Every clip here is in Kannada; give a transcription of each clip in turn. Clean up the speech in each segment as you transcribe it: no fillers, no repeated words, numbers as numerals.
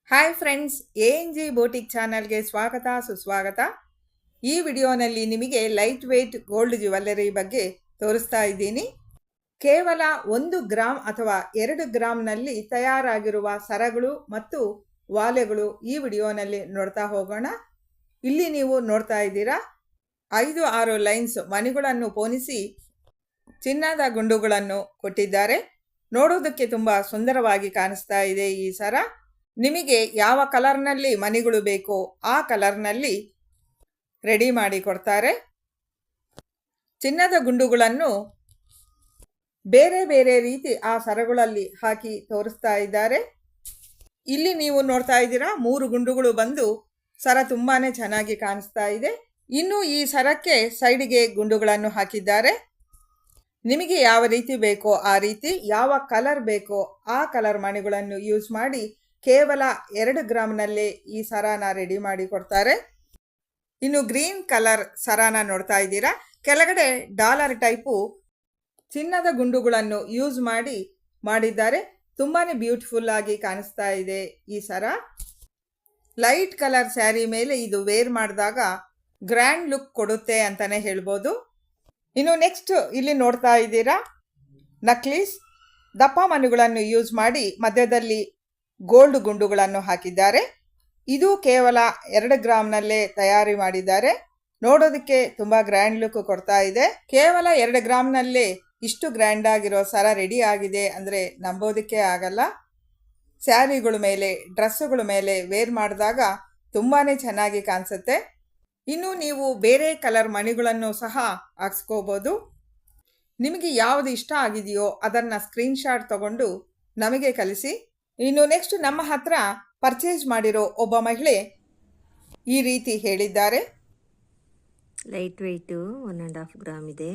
ಹಾಯ್ ಫ್ರೆಂಡ್ಸ್, ಎಎನ್ಜಿ ಬೋಟಿಕ್ ಚಾನಲ್ಗೆ ಸ್ವಾಗತ ಸುಸ್ವಾಗತ. ಈ ವಿಡಿಯೋನಲ್ಲಿ ನಿಮಗೆ ಲೈಟ್ ವೇಟ್ ಗೋಲ್ಡ್ ಜ್ಯುವೆಲ್ಲರಿ ಬಗ್ಗೆ ತೋರಿಸ್ತಾ ಇದ್ದೀನಿ. ಕೇವಲ 1 ಗ್ರಾಮ್ ಅಥವಾ 2 ಗ್ರಾಮ್ನಲ್ಲಿ ತಯಾರಾಗಿರುವ ಸರಗಳು ಮತ್ತು ವಾಲೆಗಳು ಈ ವಿಡಿಯೋನಲ್ಲಿ ನೋಡ್ತಾ ಹೋಗೋಣ. ಇಲ್ಲಿ ನೀವು ನೋಡ್ತಾ ಇದ್ದೀರಾ 5-6 ಲೈನ್ಸ್ ಮಣಿಗಳನ್ನು ಪೋಣಿಸಿ ಚಿನ್ನದ ಗುಂಡುಗಳನ್ನು ಕೊಟ್ಟಿದ್ದಾರೆ. ನೋಡೋದಕ್ಕೆ ತುಂಬ ಸುಂದರವಾಗಿ ಕಾಣಿಸ್ತಾ ಇದೆ ಈ ಸರ. ನಿಮಗೆ ಯಾವ ಕಲರ್ನಲ್ಲಿ ಮಣಿಗಳು ಬೇಕೋ ಆ ಕಲರ್ನಲ್ಲಿ ರೆಡಿ ಮಾಡಿ ಕೊಡ್ತಾರೆ. ಚಿನ್ನದ ಗುಂಡುಗಳನ್ನು ಬೇರೆ ಬೇರೆ ರೀತಿ ಆ ಸರಗಳಲ್ಲಿ ಹಾಕಿ ತೋರಿಸ್ತಾ ಇದ್ದಾರೆ. ಇಲ್ಲಿ ನೀವು ನೋಡ್ತಾ ಇದ್ದೀರಾ 3 ಗುಂಡುಗಳು ಬಂದು ಸರ ತುಂಬಾನೇ ಚೆನ್ನಾಗಿ ಕಾಣಿಸ್ತಾ ಇದೆ. ಇನ್ನು ಈ ಸರಕ್ಕೆ ಸೈಡ್ಗೆ ಗುಂಡುಗಳನ್ನು ಹಾಕಿದ್ದಾರೆ. ನಿಮಗೆ ಯಾವ ರೀತಿ ಬೇಕೋ ಆ ರೀತಿ, ಯಾವ ಕಲರ್ ಬೇಕೋ ಆ ಕಲರ್ ಮಣಿಗಳನ್ನು ಯೂಸ್ ಮಾಡಿ ಕೇವಲ 2 ಗ್ರಾಮ್ನಲ್ಲೇ ಈ ಸರಾನ ರೆಡಿ ಮಾಡಿ ಕೊಡ್ತಾರೆ. ಇನ್ನು ಗ್ರೀನ್ ಕಲರ್ ಸರಾನ ನೋಡ್ತಾ ಇದ್ದೀರಾ. ಕೆಳಗಡೆ ಡಾಲರ್ ಟೈಪು ಚಿನ್ನದ ಗುಂಡುಗಳನ್ನು ಯೂಸ್ ಮಾಡಿದ್ದಾರೆ. ತುಂಬಾನೇ ಬ್ಯೂಟಿಫುಲ್ ಆಗಿ ಕಾಣಿಸ್ತಾ ಇದೆ ಈ ಸರ. ಲೈಟ್ ಕಲರ್ ಸ್ಯಾರಿ ಮೇಲೆ ಇದು ವೇರ್ ಮಾಡಿದಾಗ ಗ್ರ್ಯಾಂಡ್ ಲುಕ್ ಕೊಡುತ್ತೆ ಅಂತಾನೆ ಹೇಳ್ಬೋದು. ಇನ್ನು ನೆಕ್ಸ್ಟ್ ಇಲ್ಲಿ ನೋಡ್ತಾ ಇದ್ದೀರಾ ನಕ್ಲೀಸ್. ದಪ್ಪ ಮಣಿಗಳನ್ನು ಯೂಸ್ ಮಾಡಿ ಮಧ್ಯದಲ್ಲಿ ಗೋಲ್ಡ್ ಗುಂಡುಗಳನ್ನು ಹಾಕಿದ್ದಾರೆ. ಇದು ಕೇವಲ 2 ಗ್ರಾಮ್ನಲ್ಲೇ ತಯಾರಿ ಮಾಡಿದ್ದಾರೆ. ನೋಡೋದಕ್ಕೆ ತುಂಬ ಗ್ರ್ಯಾಂಡ್ ಲುಕ್ ಕೊಡ್ತಾ ಇದೆ. ಕೇವಲ 2 ಗ್ರಾಮ್ನಲ್ಲೇ ಇಷ್ಟು ಗ್ರ್ಯಾಂಡ್ ಆಗಿರೋ ಸರ ರೆಡಿ ಆಗಿದೆ ಅಂದರೆ ನಂಬೋದಕ್ಕೆ ಆಗಲ್ಲ. ಸ್ಯಾರಿಗಳ ಮೇಲೆ, ಡ್ರೆಸ್ಸುಗಳ ಮೇಲೆ ವೇರ್ ಮಾಡಿದಾಗ ತುಂಬಾ ಚೆನ್ನಾಗಿ ಕಾಣಿಸುತ್ತೆ. ಇನ್ನು ನೀವು ಬೇರೆ ಕಲರ್ ಮಣಿಗಳನ್ನು ಸಹ ಹಾಕ್ಸ್ಕೋಬೋದು. ನಿಮಗೆ ಯಾವುದು ಇಷ್ಟ ಆಗಿದೆಯೋ ಅದನ್ನು ಸ್ಕ್ರೀನ್ಶಾಟ್ ತಗೊಂಡು ನಮಗೆ ಕಳಿಸಿ. ಇನ್ನು ನೆಕ್ಸ್ಟ್ ನಮ್ಮ ಹತ್ರ ಪರ್ಚೇಸ್ ಮಾಡಿರೋ ಒಬ್ಬ ಮಹಿಳೆ ಈ ರೀತಿ ಹೇಳಿದ್ದಾರೆ. ಲೈಟ್ ವೆಯ್ಟು 1.5 ಗ್ರಾಮ್ ಇದೆ.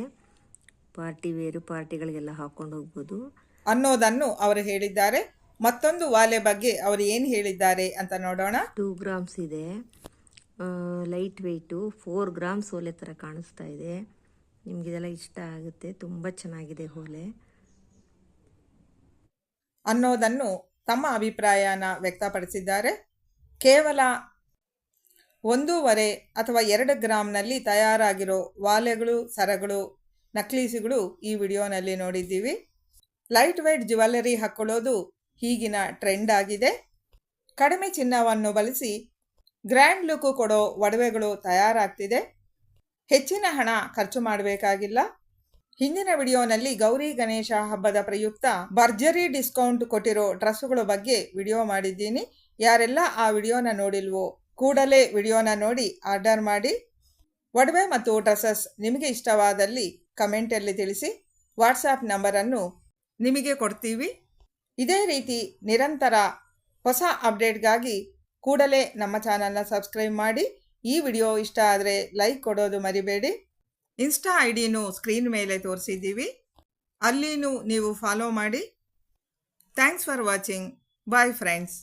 ಪಾರ್ಟಿ ವೇರು, ಪಾರ್ಟಿಗಳಿಗೆಲ್ಲ ಹಾಕೊಂಡು ಹೋಗ್ಬೋದು ಅನ್ನೋದನ್ನು ಅವರು ಹೇಳಿದ್ದಾರೆ. ಮತ್ತೊಂದು ವಾಲೆ ಬಗ್ಗೆ ಅವರು ಏನು ಹೇಳಿದ್ದಾರೆ ಅಂತ ನೋಡೋಣ. 2 ಗ್ರಾಮ್ಸ್ ಇದೆ. ಲೈಟ್ ವೆಯ್ಟು 4 ಗ್ರಾಮ್ಸ್ ಓಲೆ ಥರ ಕಾಣಿಸ್ತಾ ಇದೆ. ನಿಮಗಿದೆಲ್ಲ ಇಷ್ಟ ಆಗುತ್ತೆ. ತುಂಬ ಚೆನ್ನಾಗಿದೆ ಓಲೆ ಅನ್ನೋದನ್ನು ತಮ್ಮ ಅಭಿಪ್ರಾಯನ ವ್ಯಕ್ತಪಡಿಸಿದ್ದಾರೆ. ಕೇವಲ 1.5 ಅಥವಾ 2 ಗ್ರಾಮ್ನಲ್ಲಿ ತಯಾರಾಗಿರೋ ವಾಲೆಗಳು, ಸರಗಳು, ನಕ್ಲೀಸುಗಳು ಈ ವಿಡಿಯೋನಲ್ಲಿ ನೋಡಿದ್ದೀವಿ. ಲೈಟ್ ವೇಟ್ ಜ್ಯುವೆಲ್ಲರಿ ಹಾಕ್ಕೊಳ್ಳೋದು ಈಗಿನ ಟ್ರೆಂಡ್ ಆಗಿದೆ. ಕಡಿಮೆ ಚಿನ್ನವನ್ನು ಬಳಸಿ ಗ್ರ್ಯಾಂಡ್ ಲುಕ್ ಕೊಡೋ ಒಡವೆಗಳು ತಯಾರಾಗ್ತಿದೆ. ಹೆಚ್ಚಿನ ಹಣ ಖರ್ಚು ಮಾಡಬೇಕಾಗಿಲ್ಲ. ಹಿಂದಿನ ವಿಡಿಯೋನಲ್ಲಿ ಗೌರಿ ಗಣೇಶ ಹಬ್ಬದ ಪ್ರಯುಕ್ತ ಭರ್ಜರಿ ಡಿಸ್ಕೌಂಟ್ ಕೊಟ್ಟಿರೋ ಡ್ರೆಸ್ಸುಗಳ ಬಗ್ಗೆ ವಿಡಿಯೋ ಮಾಡಿದ್ದೀನಿ. ಯಾರೆಲ್ಲ ಆ ವಿಡಿಯೋನ ನೋಡಿಲ್ವೋ ಕೂಡಲೇ ವಿಡಿಯೋನ ನೋಡಿ ಆರ್ಡರ್ ಮಾಡಿ. ಒಡವೆ ಮತ್ತು ಡ್ರೆಸ್ಸಸ್ ನಿಮಗೆ ಇಷ್ಟವಾದಲ್ಲಿ ಕಮೆಂಟಲ್ಲಿ ತಿಳಿಸಿ. ವಾಟ್ಸಾಪ್ ನಂಬರನ್ನು ನಿಮಗೆ ಕೊಡ್ತೀವಿ. ಇದೇ ರೀತಿ ನಿರಂತರ ಹೊಸ ಅಪ್ಡೇಟ್ಗಾಗಿ ಕೂಡಲೇ ನಮ್ಮ ಚಾನಲ್ನ ಸಬ್ಸ್ಕ್ರೈಬ್ ಮಾಡಿ. ಈ ವಿಡಿಯೋ ಇಷ್ಟ ಆದರೆ ಲೈಕ್ ಕೊಡೋದು ಮರಿಬೇಡಿ. ಇನ್ಸ್ಟಾ ಐಡಿನೂ ಸ್ಕ್ರೀನ್ ಮೇಲೆ ತೋರಿಸಿದ್ದೀವಿ, ಅಲ್ಲಿನೂ ನೀವು ಫಾಲೋ ಮಾಡಿ. Thanks for watching. Bye friends.